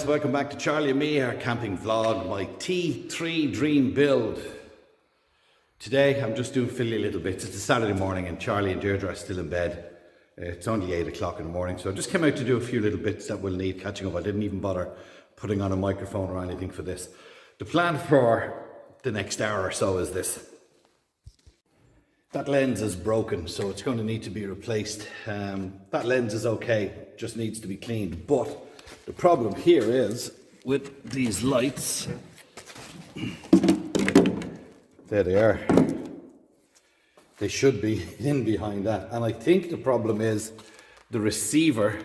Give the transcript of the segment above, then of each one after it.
welcome back to Charlie and me, our camping vlog, my T3 dream build. Today I'm just doing fiddly little bits. It's a Saturday morning and Charlie and Deirdre are still in bed. It's only 8 o'clock in the morning, so I just came out to do a few little bits that will need catching up. I didn't even bother putting on a microphone or anything for this. The plan for the next hour or so is this. That lens is broken, so it's going to need to be replaced. That lens is okay, just needs to be cleaned. But the problem here is with these lights. There they are. They should be in behind that. And I think the problem is the receiver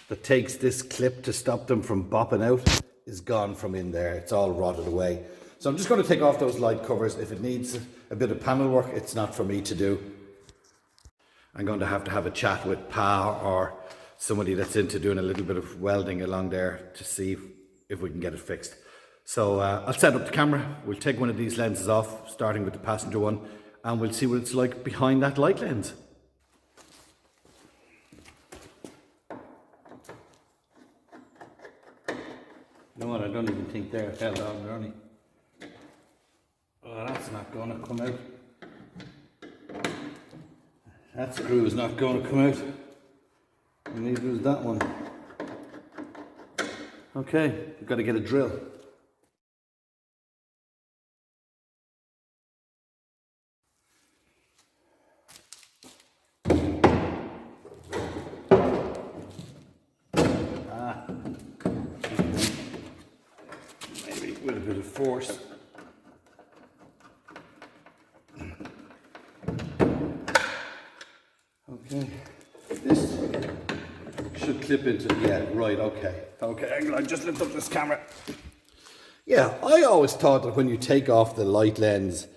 that takes this clip to stop them from bopping out is gone from in there. It's all rotted away. So I'm just going to take off those light covers. If it needs a bit of panel work, it's not for me to do. I'm going to have a chat with Pa or somebody that's into doing a little bit of welding along there to see if we can get it fixed. So I'll set up the camera. We'll take one of these lenses off, starting with the passenger one, and we'll see what it's like behind that light lens. You know what, I don't even think they're held on, they're only... Oh, that's not going to come out. That screw is not going to come out. And neither is that one. Okay, we've got to get a drill. Maybe with a bit of force. Okay, this should clip into, yeah, right, okay. Okay, I'll just lift up this camera. Yeah, I always thought that when you take off the light lens,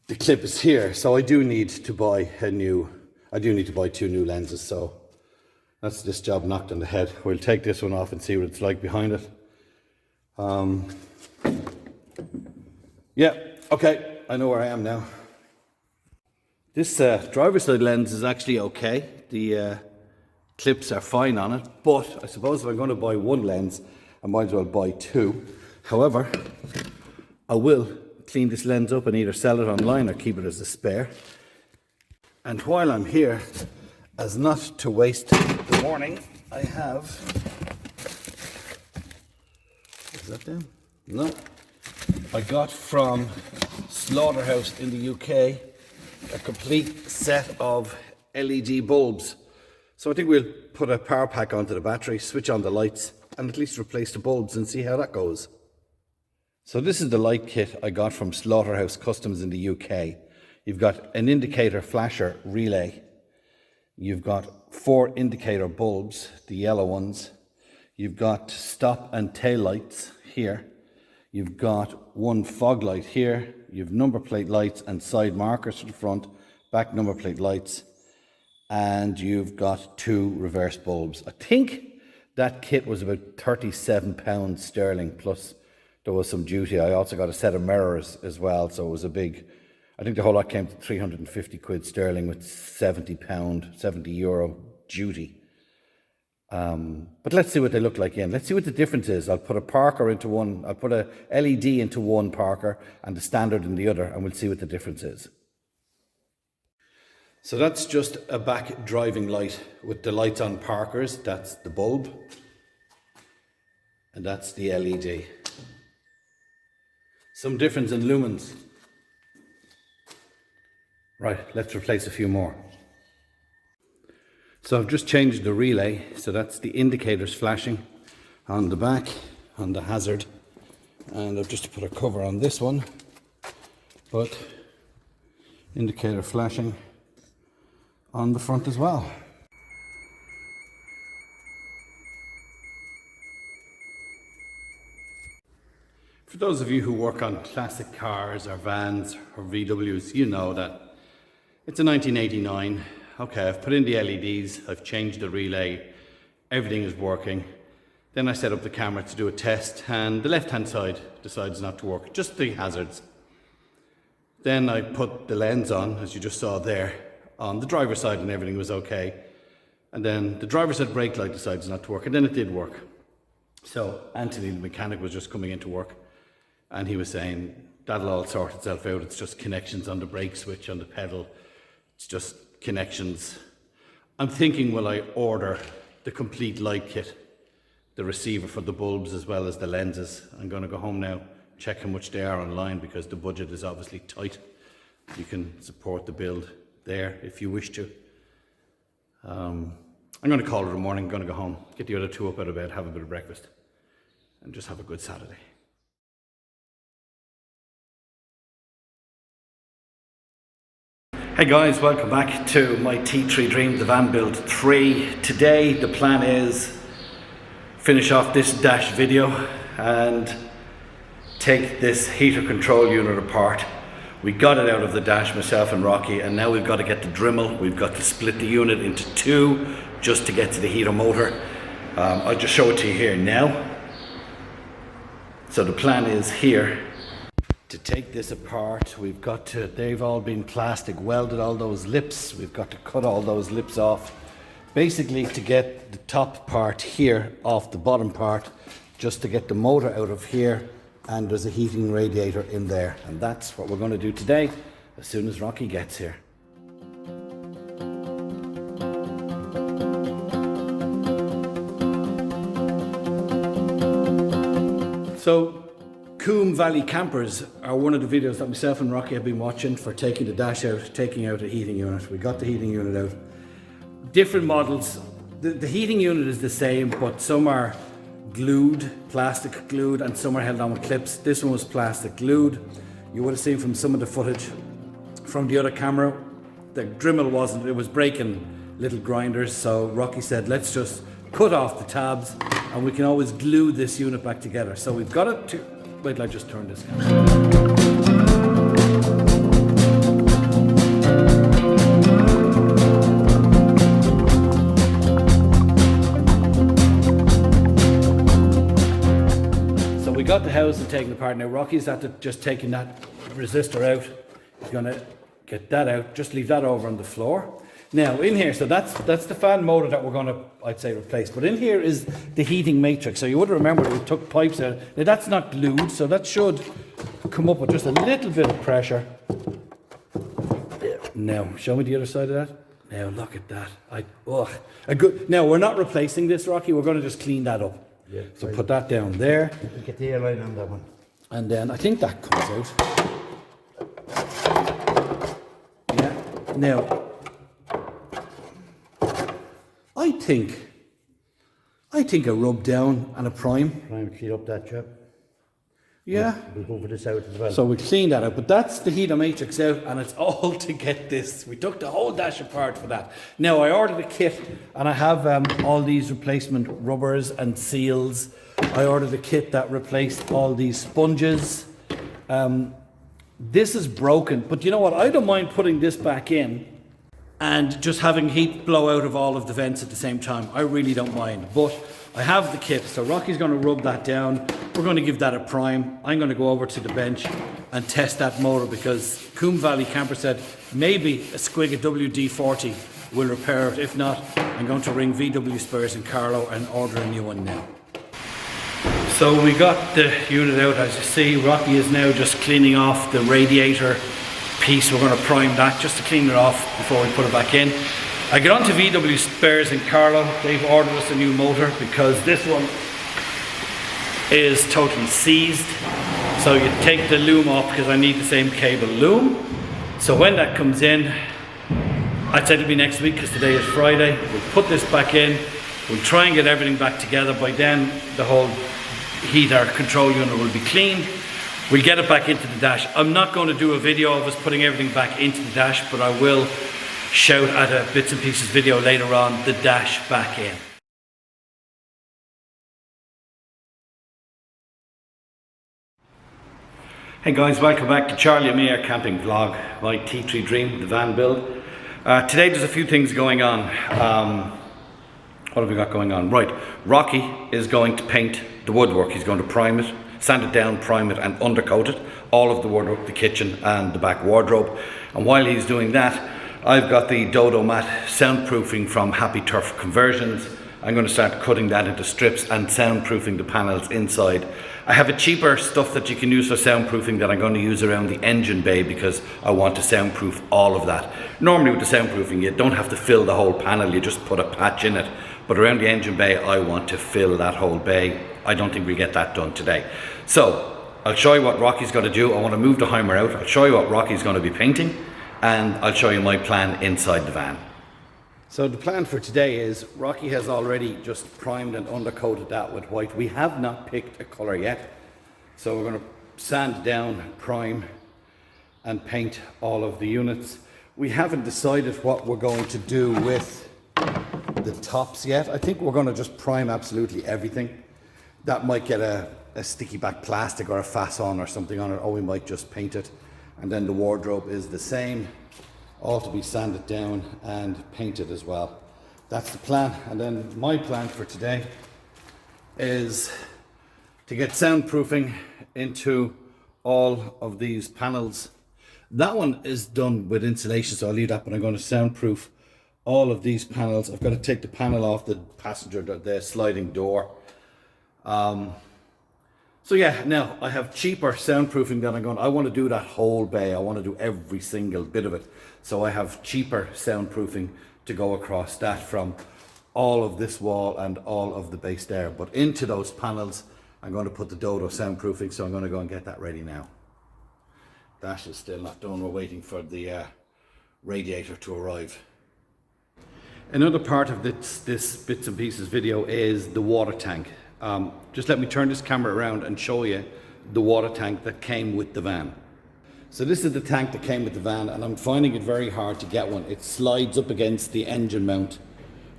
the clip is here. So I do need to buy two new lenses. So that's this job knocked on the head. We'll take this one off and see what it's like behind it. Yeah, okay, I know where I am now. This driver's side lens is actually okay. The clips are fine on it, but I suppose if I'm going to buy one lens, I might as well buy two. However, I will clean this lens up and either sell it online or keep it as a spare. And while I'm here, as not to waste the morning, I have... Is that them? No. I got from Slaughterhouse in the UK a complete set of LED bulbs. So I think we'll put a power pack onto the battery, switch on the lights, and at least replace the bulbs and see how that goes. So this is the light kit I got from Slaughterhouse Customs in the UK. You've got an indicator flasher relay. You've got 4 indicator bulbs, the yellow ones. You've got stop and tail lights here. You've got 1 fog light here. You've number plate lights and side markers to the front, back number plate lights. And you've got 2 reverse bulbs. I think that kit was about £37 sterling, plus there was some duty. I also got a set of mirrors as well, so it was a big... I think the whole lot came to 350 quid sterling with €70 duty. But let's see what they look like in. Let's see what the difference is. I'll put a Parker into one, I'll put a LED into one Parker and the standard in the other, and we'll see what the difference is. So that's just a back driving light with the lights on Parkers. That's the bulb. And that's the LED. Some difference in lumens. Right, let's replace a few more. So I've just changed the relay, so that's the indicators flashing on the back, on the hazard, and I've just put a cover on this one, but indicator flashing on the front as well. For those of you who work on classic cars or vans or VWs, you know that it's a 1989. Okay, I've put in the LEDs, I've changed the relay, everything is working. Then I set up the camera to do a test and the left-hand side decides not to work, just the hazards. Then I put the lens on, as you just saw there, on the driver's side and everything was okay. And then the driver's side brake light decides not to work, and then it did work. So Anthony, the mechanic, was just coming into work, and he was saying that'll all sort itself out. It's just connections on the brake switch, on the pedal. It's just connections. I'm thinking, will I order the complete light kit, the receiver for the bulbs as well as the lenses? I'm going to go home now, check how much they are online, because the budget is obviously tight. You can support the build there if you wish to. I'm going to call it in the morning. I'm going to go home, get the other two up out of bed, have a bit of breakfast, and just have a good Saturday. Hey guys, welcome back to my T3 Dream, the van build 3. Today the plan is finish off this dash video and take this heater control unit apart. We got it out of the dash, myself and Rocky, and now we've got to get the Dremel. We've got to split the unit into two just to get to the heater motor. I'll just show it to you here now. So the plan is here to take this apart. We've got to, they've all been plastic welded, all those lips. We've got to cut all those lips off, basically to get the top part here off the bottom part, just to get the motor out of here, and there's a heating radiator in there, and that's what we're going to do today as soon as Rocky gets here. So Coombe Valley Campers are one of the videos that myself and Rocky have been watching for taking the dash out, taking out a heating unit. We got the heating unit out. Different models. The heating unit is the same, but some are glued, plastic glued, and some are held on with clips. This one was plastic glued. You would have seen from some of the footage from the other camera, the Dremel wasn't, it was breaking little grinders. So Rocky said, let's just cut off the tabs and we can always glue this unit back together. So we've got it to, wait till I just turn this camera. We got the house and taken apart. Now Rocky's after just taking that resistor out. He's going to get that out, just leave that over on the floor. Now in here, so that's the fan motor that we're going to, I'd say, replace. But in here is the heating matrix. So you would remember we took pipes out. Now that's not glued, so that should come up with just a little bit of pressure. Now, show me the other side of that. Now look at that. Now we're not replacing this, Rocky. We're going to just clean that up. Yeah, so put that down there. Get the airline on that one. And then I think that comes out. Yeah. Now, I think a rub down and a prime. Prime, clean up that job. Yeah. We'll go for this out as well. So we clean that out, but that's the heater matrix out, and it's all to get this. We took the whole dash apart for that. Now I ordered a kit, and I have all these replacement rubbers and seals. I ordered a kit that replaced all these sponges. This is broken, but you know what? I don't mind putting this back in and just having heat blow out of all of the vents at the same time. I really don't mind, but I have the kit, so Rocky's going to rub that down. We're going to give that a prime. I'm going to go over to the bench and test that motor, because Coombe Valley Camper said maybe a Squigga WD-40 will repair it. If not, I'm going to ring VW Spares in Carlow and order a new one now. So we got the unit out, as you see. Rocky is now just cleaning off the radiator piece. We're going to prime that just to clean it off before we put it back in. I get on to VW Spares in Carlow. They've ordered us a new motor because this one is totally seized. So you take the loom off, because I need the same cable loom. So when that comes in, I'd say it'll be next week because today is Friday. We'll put this back in. We'll try and get everything back together. By then, the whole heater control unit will be cleaned. We'll get it back into the dash. I'm not going to do a video of us putting everything back into the dash, but I will shout at a bits and pieces video later on, the dash back in. Hey guys, welcome back to Charlie and HYMER camping vlog, my T3 Dream, the van build. Today there's a few things going on. What have we got going on? Right, Rocky is going to paint the woodwork. He's going to prime it, sand it down, prime it and undercoat it. All of the woodwork, the kitchen and the back wardrobe. And while he's doing that, I've got the Dodo mat soundproofing from Happy Turf Conversions, I'm going to start cutting that into strips and soundproofing the panels inside. I have a cheaper stuff that you can use for soundproofing that I'm going to use around the engine bay because I want to soundproof all of that. Normally with the soundproofing you don't have to fill the whole panel, you just put a patch in it. But around the engine bay I want to fill that whole bay. I don't think we get that done today. So I'll show you what Rocky's going to do. I want to move the HYMER out. I'll show you what Rocky's going to be painting and I'll show you my plan inside the van. So the plan for today is Rocky has already just primed and undercoated that with white. We have not picked a colour yet. So we're going to sand down, prime and paint all of the units. We haven't decided what we're going to do with the tops yet. I think we're going to just prime absolutely everything. That might get a sticky back plastic or a façon or something on it, or we might just paint it. And then the wardrobe is the same. All to be sanded down and painted as well. That's the plan. And then my plan for today is to get soundproofing into all of these panels. That one is done with insulation, so I'll leave that, but I'm going to soundproof all of these panels. I've got to take the panel off the passenger, the sliding door. So yeah, now I have cheaper soundproofing that I want to do that whole bay. I want to do every single bit of it. So I have cheaper soundproofing to go across that from all of this wall and all of the base there. But into those panels, I'm going to put the Dodo soundproofing. So I'm going to go and get that ready now. Dash is still not done. We're waiting for the radiator to arrive. Another part of this bits and pieces video is the water tank. Just let me turn this camera around and show you the water tank that came with the van. So this is the tank that came with the van, and I'm finding it very hard to get one. It slides up against the engine mount,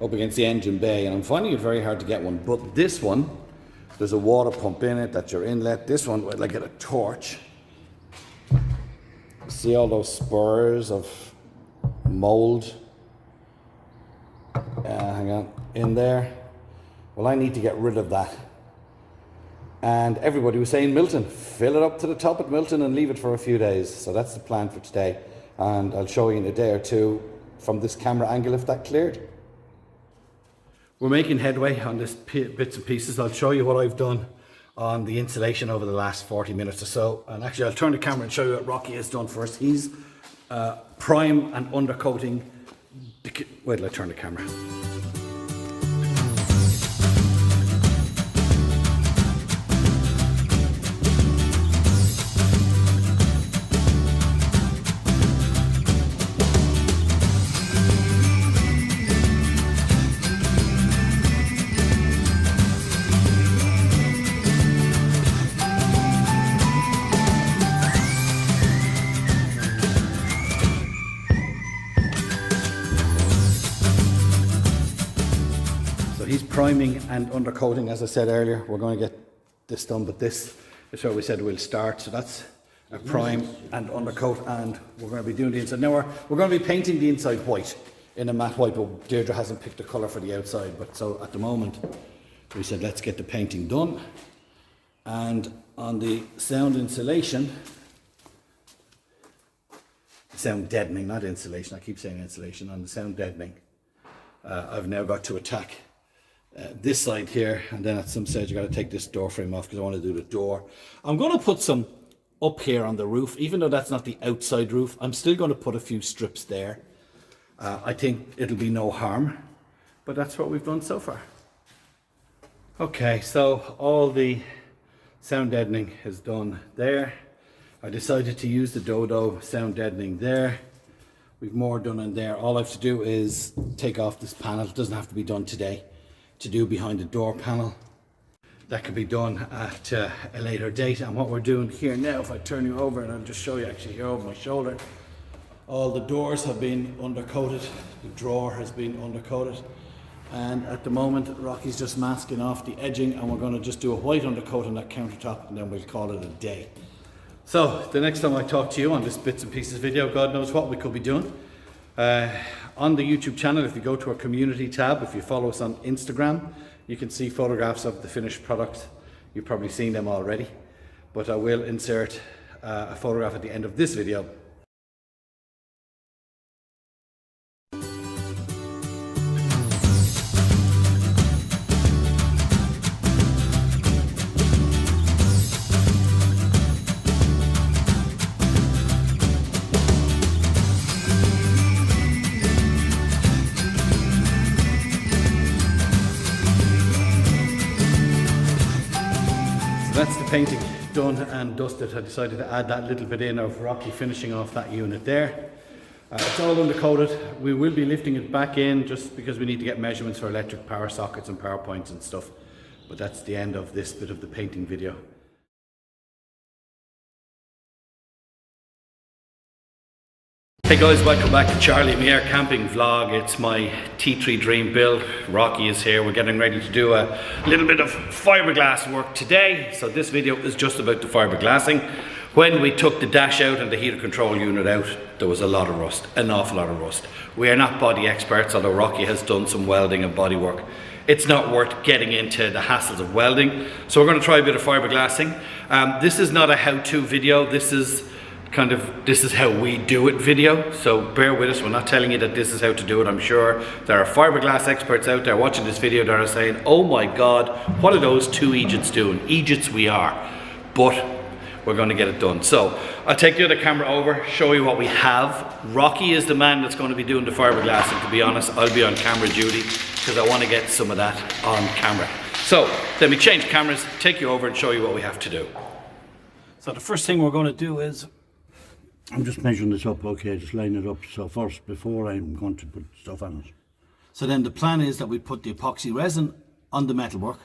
up against the engine bay, and I'm finding it very hard to get one. But this one, there's a water pump in it, that's your inlet. This one, like at a torch. See all those spurs of mold? Hang on, in there. Well, I need to get rid of that. And everybody was saying, Milton, fill it up to the top at Milton and leave it for a few days. So that's the plan for today. And I'll show you in a day or two from this camera angle if that cleared. We're making headway on this bits and pieces. I'll show you what I've done on the insulation over the last 40 minutes or so. And actually, I'll turn the camera and show you what Rocky has done first. He's prime and undercoating. Wait till I turn the camera. He's priming and undercoating, as I said earlier. We're going to get this done, but this is where we said we'll start. So that's a prime and undercoat, and we're going to be doing the inside. Now we're going to be painting the inside white, in a matte white, but Deirdre hasn't picked a colour for the outside. But so at the moment, we said let's get the painting done. And on the sound insulation, sound deadening, not insulation, I keep saying insulation, on the sound deadening, I've now got to attack this side here, and then at some stage I got to take this door frame off because I want to do the door. I'm going to put some up here on the roof, even though that's not the outside roof. I'm still going to put a few strips there. I think it'll be no harm, but that's what we've done so far. Okay, so all the sound deadening is done there. I decided to use the Dodo sound deadening there. We've more done in there. All I have to do is take off this panel. It doesn't have to be done today. To do behind the door panel, that can be done at a later date. And what we're doing here now, if I turn you over and I'll just show you actually here over my shoulder, all the doors have been undercoated, the drawer has been undercoated, and at the moment Rocky's just masking off the edging, and we're going to just do a white undercoat on that countertop, and then we'll call it a day. So the next time I talk to you on this bits and pieces video, God knows what we could be doing. On the YouTube channel, if you go to our community tab, if you follow us on Instagram, you can see photographs of the finished product. You've probably seen them already, but I will insert a photograph at the end of this video. that's the painting done and dusted. I decided to add that little bit in of Rocky finishing off that unit there. It's all undercoated. We will be lifting it back in just because we need to get measurements for electric power sockets and power points and stuff. But that's the end of this bit of the painting video. Hey guys, welcome back to Charlie Mere Camping Vlog. It's my T3 Dream build. Rocky is here. We're getting ready to do a little bit of fiberglass work today. So this video is just about the fiberglassing. When we took the dash out and the heater control unit out, there was a lot of rust, an awful lot of rust. We are not body experts, although Rocky has done some welding and body work. It's not worth getting into the hassles of welding. So we're going to try a bit of fiberglassing. This is not a how-to video. This is how we do it video, so bear with us. We're not telling you that this is how to do it. I'm sure there are fiberglass experts out there watching this video that are saying, oh my god, what are those two Egypts doing? Egypts we are, but we're going to get it done. So I'll take the other camera over, show you what we have. Rocky is the man that's going to be doing the fiberglassing. To be honest, I'll be on camera duty because I want to get some of that on camera. So let me change cameras, take you over and show you what we have to do. So the first thing we're going to do is, I'm just measuring this up, okay, just line it up. So first, before I'm going to put stuff on it. so then the plan is that we put the epoxy resin on the metalwork,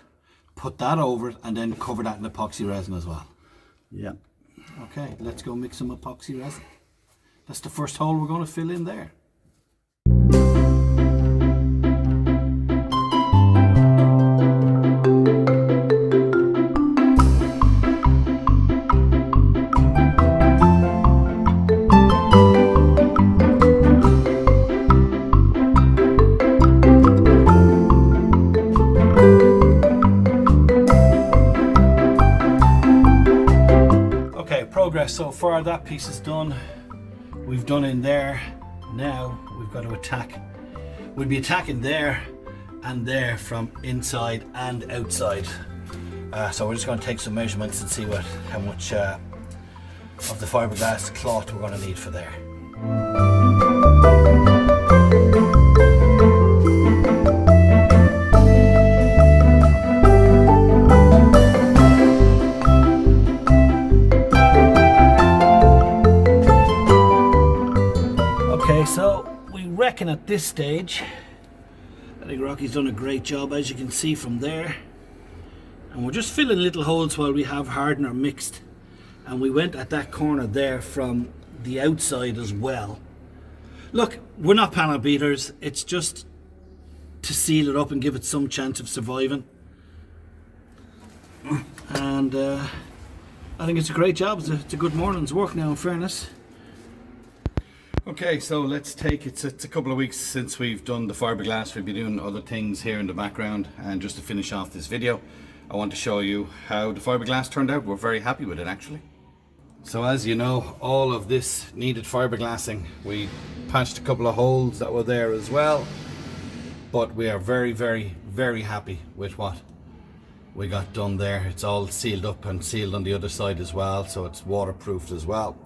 put that over it, and then cover that in epoxy resin as well. Yeah. Okay, let's go mix some epoxy resin. That's the first hole we're going to fill in there. Progress so far, that piece is done. We've done in there. Now we've got to attack. We'll be attacking there and there from inside and outside. So we're just going to take some measurements and see how much of the fiberglass cloth we're going to need for there. So we reckon at this stage, I think Rocky's done a great job, as you can see from there. And we're just filling little holes while we have hardener mixed. And we went at that corner there from the outside as well. Look, we're not panel beaters, it's just to seal it up and give it some chance of surviving. And I think it's a great job. It's a good morning's work now, in fairness. Okay, so let's take it's a couple of weeks since we've done the fiberglass. We've been doing other things here in the background, and just to finish off this video, I want to show you how the fiberglass turned out. We're very happy with it, actually. So as you know, all of this needed fiberglassing. We patched a couple of holes that were there as well, but we are very, very, very happy with what we got done there. It's all sealed up and sealed on the other side as well, so it's waterproofed as well.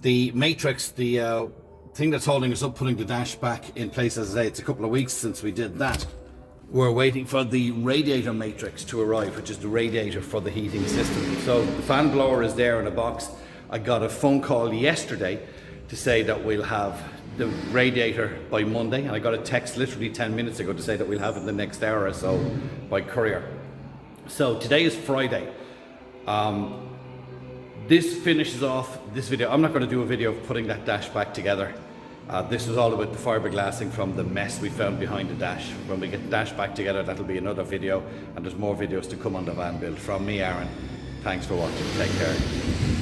The matrix, the thing that's holding us up, putting the dash back in place, as I say, it's a couple of weeks since we did that. We're waiting for the radiator matrix to arrive, which is the radiator for the heating system. So the fan blower is there in a box. I got a phone call yesterday to say that we'll have the radiator by Monday, and I got a text literally 10 minutes ago to say that we'll have it in the next hour or so by courier. So today is Friday. This finishes off this video. I'm not going to do a video of putting that dash back together. This was all about the fiberglassing from the mess we found behind the dash. When we get the dash back together, that'll be another video, and there's more videos to come on the van build. From me, Aaron, thanks for watching. Take care.